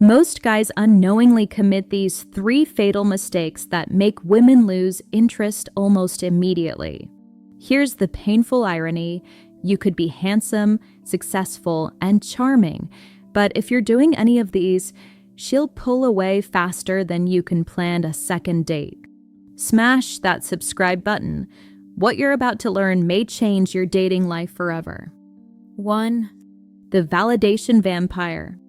Most guys unknowingly commit these three fatal mistakes that make women lose interest almost immediately. Here's the painful irony. You could be handsome, successful, and charming, but if you're doing any of these, she'll pull away faster than you can plan a second date. Smash that subscribe button. What you're about to learn may change your dating life forever. 1. The validation vampire.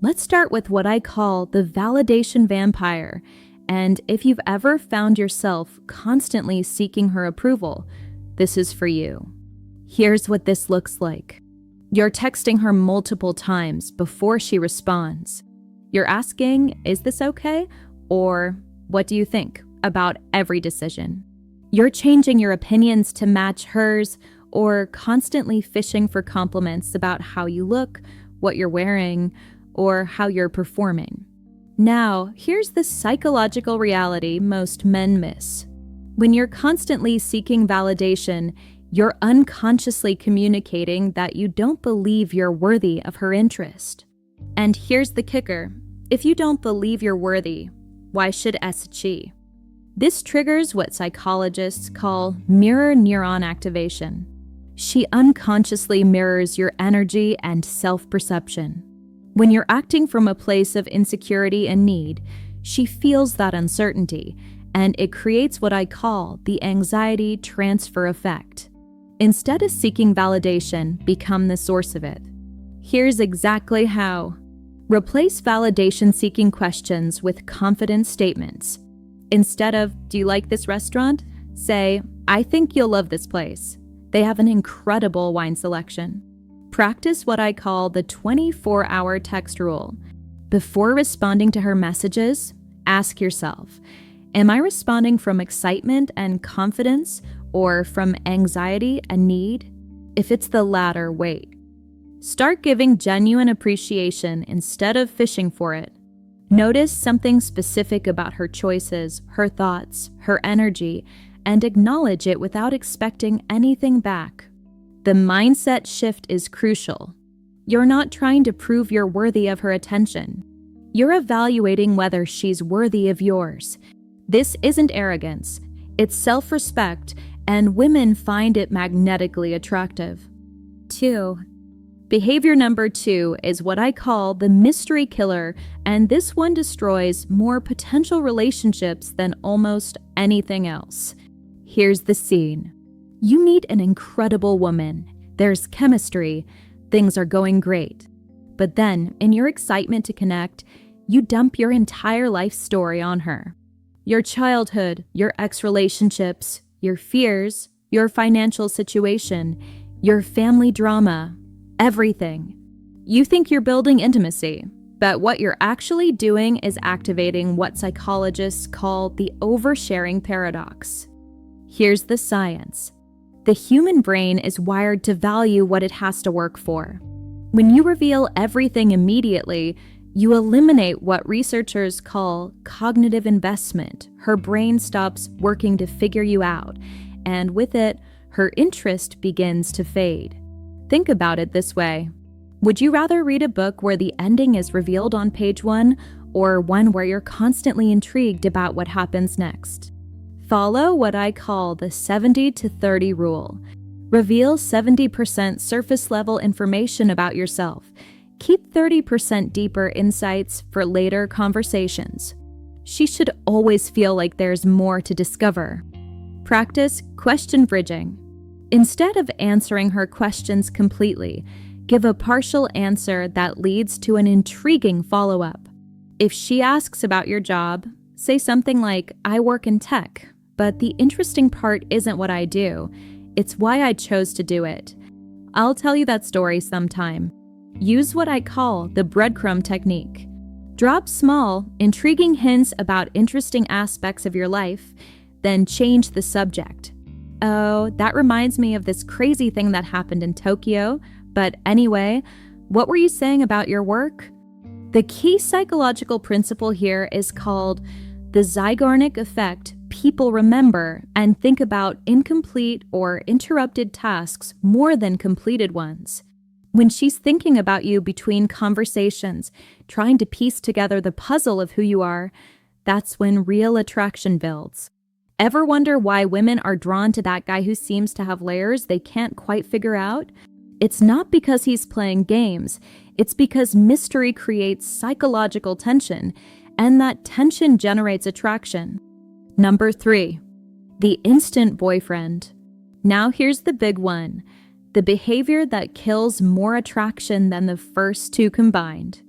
Let's start with what I call the validation vampire. And if you've ever found yourself constantly seeking her approval, this is for you. Here's what this looks like. You're texting her multiple times before she responds. You're asking, "Is this okay?" Or, "What do you think?" about every decision. You're changing your opinions to match hers, or constantly fishing for compliments about how you look, what you're wearing, or how you're performing. Now, here's the psychological reality most men miss. When you're constantly seeking validation, you're unconsciously communicating that you don't believe you're worthy of her interest. And here's the kicker. If you don't believe you're worthy, why should she? This triggers what psychologists call mirror neuron activation. She unconsciously mirrors your energy and self-perception. When you're acting from a place of insecurity and need, she feels that uncertainty, and it creates what I call the anxiety transfer effect. Instead of seeking validation, become the source of it. Here's exactly how. Replace validation-seeking questions with confident statements. Instead of, "Do you like this restaurant?" say, "I think you'll love this place. They have an incredible wine selection." Practice what I call the 24-hour text rule. Before responding to her messages, ask yourself, am I responding from excitement and confidence or from anxiety and need? If it's the latter, wait. Start giving genuine appreciation instead of fishing for it. Notice something specific about her choices, her thoughts, her energy, and acknowledge it without expecting anything back. The mindset shift is crucial. You're not trying to prove you're worthy of her attention. You're evaluating whether she's worthy of yours. This isn't arrogance, it's self-respect, and women find it magnetically attractive. 2. Behavior number 2 is what I call the mystery killer, and this one destroys more potential relationships than almost anything else. Here's the scene. You meet an incredible woman. There's chemistry. Things are going great. But then, in your excitement to connect, you dump your entire life story on her. Your childhood, your ex-relationships, your fears, your financial situation, your family drama, everything. You think you're building intimacy, but what you're actually doing is activating what psychologists call the oversharing paradox. Here's the science. The human brain is wired to value what it has to work for. When you reveal everything immediately, you eliminate what researchers call cognitive investment. Her brain stops working to figure you out, and with it, her interest begins to fade. Think about it this way. Would you rather read a book where the ending is revealed on page 1, or one where you're constantly intrigued about what happens next? Follow what I call the 70-30 rule. Reveal 70% surface-level information about yourself. Keep 30% deeper insights for later conversations. She should always feel like there's more to discover. Practice question bridging. Instead of answering her questions completely, give a partial answer that leads to an intriguing follow-up. If she asks about your job, say something like, "I work in tech, but the interesting part isn't what I do. It's why I chose to do it. I'll tell you that story sometime." Use what I call the breadcrumb technique. Drop small, intriguing hints about interesting aspects of your life, then change the subject. "Oh, that reminds me of this crazy thing that happened in Tokyo, but anyway, what were you saying about your work?" The key psychological principle here is called the Zeigarnik effect. People remember and think about incomplete or interrupted tasks more than completed ones. When she's thinking about you between conversations, trying to piece together the puzzle of who you are, that's when real attraction builds. Ever wonder why women are drawn to that guy who seems to have layers they can't quite figure out? It's not because he's playing games. It's because mystery creates psychological tension, and that tension generates attraction. Number 3, the instant boyfriend. Now here's the big one, the behavior that kills more attraction than the first two combined.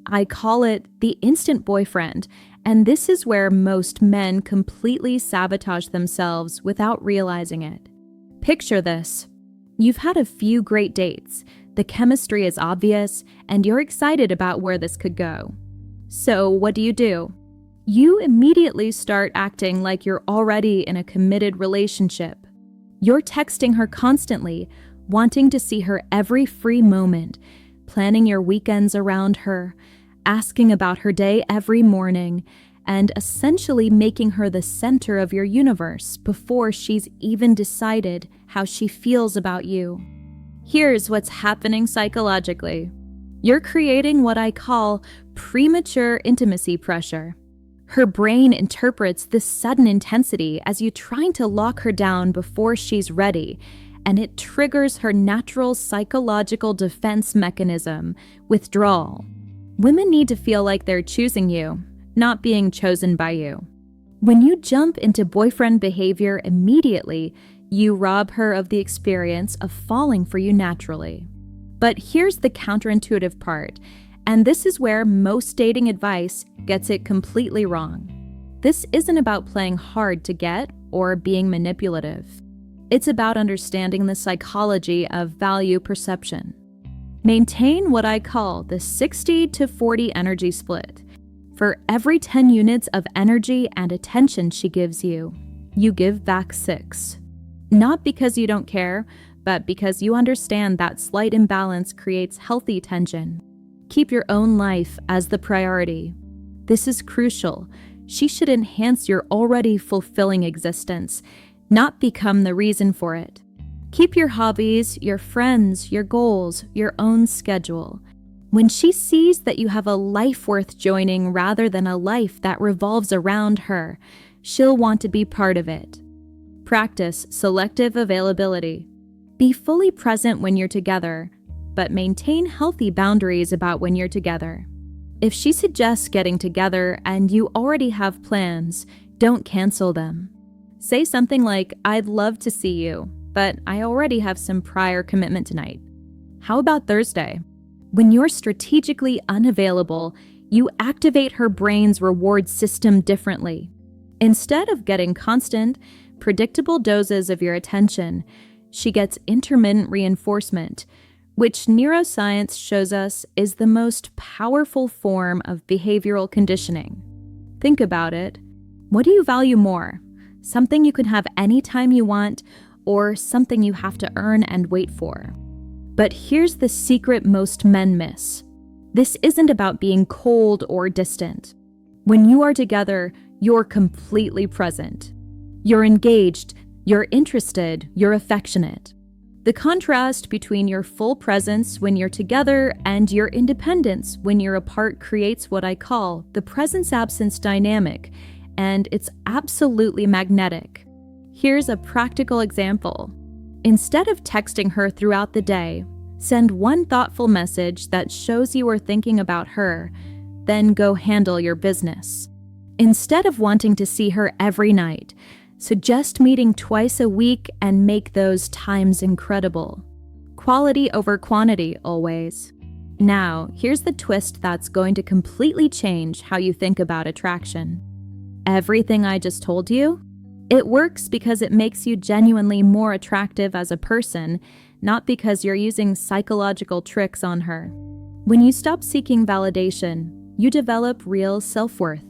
I call it the instant boyfriend, and this is where most men completely sabotage themselves without realizing it. Picture this. You've had a few great dates, the chemistry is obvious, and you're excited about where this could go. So what do? You immediately start acting like you're already in a committed relationship. You're texting her constantly, wanting to see her every free moment, planning your weekends around her, asking about her day every morning, and essentially making her the center of your universe before she's even decided how she feels about you. Here's what's happening psychologically. You're creating what I call premature intimacy pressure. Her brain interprets this sudden intensity as you trying to lock her down before she's ready, and it triggers her natural psychological defense mechanism, withdrawal. Women need to feel like they're choosing you, not being chosen by you. When you jump into boyfriend behavior immediately, you rob her of the experience of falling for you naturally. But here's the counterintuitive part, and this is where most dating advice gets it completely wrong. This isn't about playing hard to get or being manipulative. It's about understanding the psychology of value perception. Maintain what I call the 60-40 energy split. For every 10 units of energy and attention she gives you, you give back 6. Not because you don't care, but because you understand that slight imbalance creates healthy tension. Keep your own life as the priority. This is crucial. She should enhance your already fulfilling existence, not become the reason for it. Keep your hobbies, your friends, your goals, your own schedule. When she sees that you have a life worth joining rather than a life that revolves around her, she'll want to be part of it. Practice selective availability. Be fully present when you're together, but maintain healthy boundaries about when you're together. If she suggests getting together and you already have plans, don't cancel them. Say something like, "I'd love to see you, but I already have some prior commitment tonight. How about Thursday?" When you're strategically unavailable, you activate her brain's reward system differently. Instead of getting constant, predictable doses of your attention, she gets intermittent reinforcement, which neuroscience shows us is the most powerful form of behavioral conditioning. Think about it. What do you value more? Something you can have anytime you want, or something you have to earn and wait for? But here's the secret most men miss. This isn't about being cold or distant. When you are together, you're completely present. You're engaged, you're interested, you're affectionate. The contrast between your full presence when you're together and your independence when you're apart creates what I call the presence-absence dynamic, and it's absolutely magnetic. Here's a practical example. Instead of texting her throughout the day, send one thoughtful message that shows you are thinking about her, then go handle your business. Instead of wanting to see her every night, suggest meeting twice a week and make those times incredible. Quality over quantity, always. Now, here's the twist that's going to completely change how you think about attraction. Everything I just told you? It works because it makes you genuinely more attractive as a person, not because you're using psychological tricks on her. When you stop seeking validation, you develop real self-worth.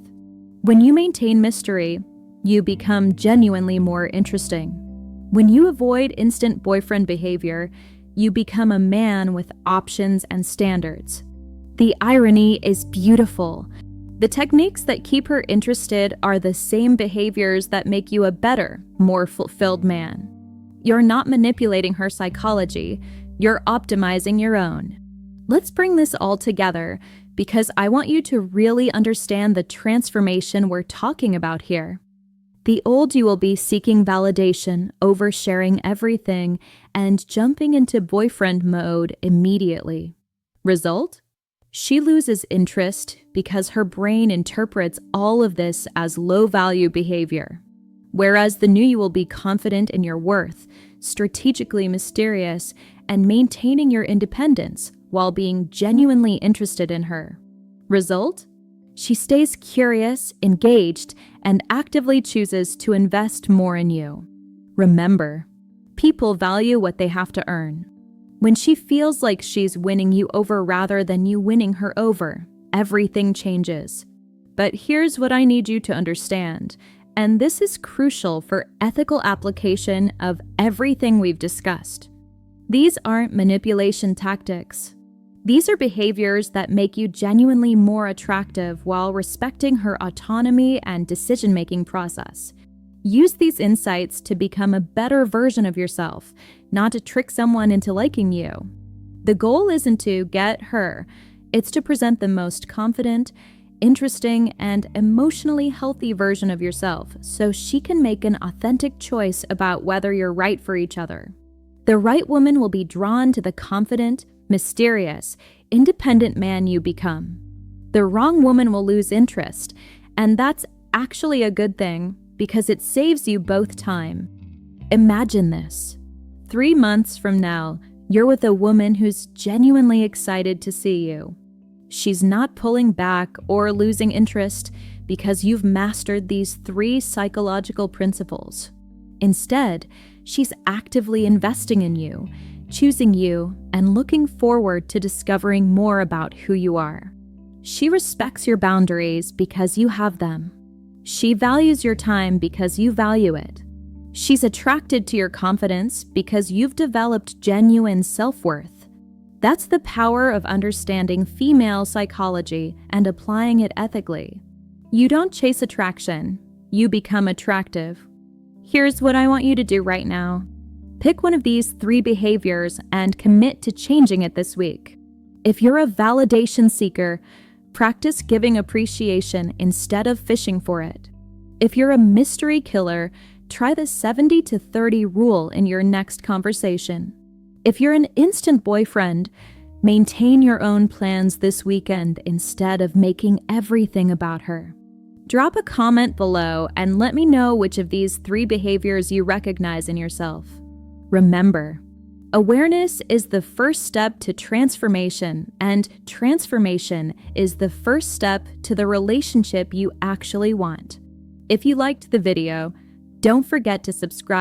When you maintain mystery, you become genuinely more interesting. When you avoid instant boyfriend behavior, you become a man with options and standards. The irony is beautiful. The techniques that keep her interested are the same behaviors that make you a better, more fulfilled man. You're not manipulating her psychology, You're optimizing your own. Let's bring this all together because I want you to really understand the transformation we're talking about here. The old you will be seeking validation, oversharing everything, and jumping into boyfriend mode immediately. Result? She loses interest because her brain interprets all of this as low-value behavior. Whereas the new you will be confident in your worth, strategically mysterious, and maintaining your independence while being genuinely interested in her. Result? She stays curious, engaged, and actively chooses to invest more in you. Remember, people value what they have to earn. When she feels like she's winning you over rather than you winning her over, everything changes. But here's what I need you to understand, and this is crucial for ethical application of everything we've discussed. These aren't manipulation tactics. These are behaviors that make you genuinely more attractive while respecting her autonomy and decision-making process. Use these insights to become a better version of yourself, not to trick someone into liking you. The goal isn't to get her, it's to present the most confident, interesting, and emotionally healthy version of yourself so she can make an authentic choice about whether you're right for each other. The right woman will be drawn to the confident, mysterious, independent man you become. The wrong woman will lose interest, and that's actually a good thing because it saves you both time. Imagine this. 3 months from now, you're with a woman who's genuinely excited to see you. She's not pulling back or losing interest because you've mastered these 3 psychological principles. Instead, she's actively investing in you, choosing you, and looking forward to discovering more about who you are. She respects your boundaries because you have them. She values your time because you value it. She's attracted to your confidence because you've developed genuine self-worth. That's the power of understanding female psychology and applying it ethically. You don't chase attraction, you become attractive. Here's what I want you to do right now. Pick one of these 3 behaviors and commit to changing it this week. If you're a validation seeker, practice giving appreciation instead of fishing for it. If you're a mystery killer, try the 70-30 rule in your next conversation. If you're an instant boyfriend, maintain your own plans this weekend instead of making everything about her. Drop a comment below and let me know which of these 3 behaviors you recognize in yourself. Remember, awareness is the first step to transformation, and transformation is the first step to the relationship you actually want. If you liked the video, don't forget to subscribe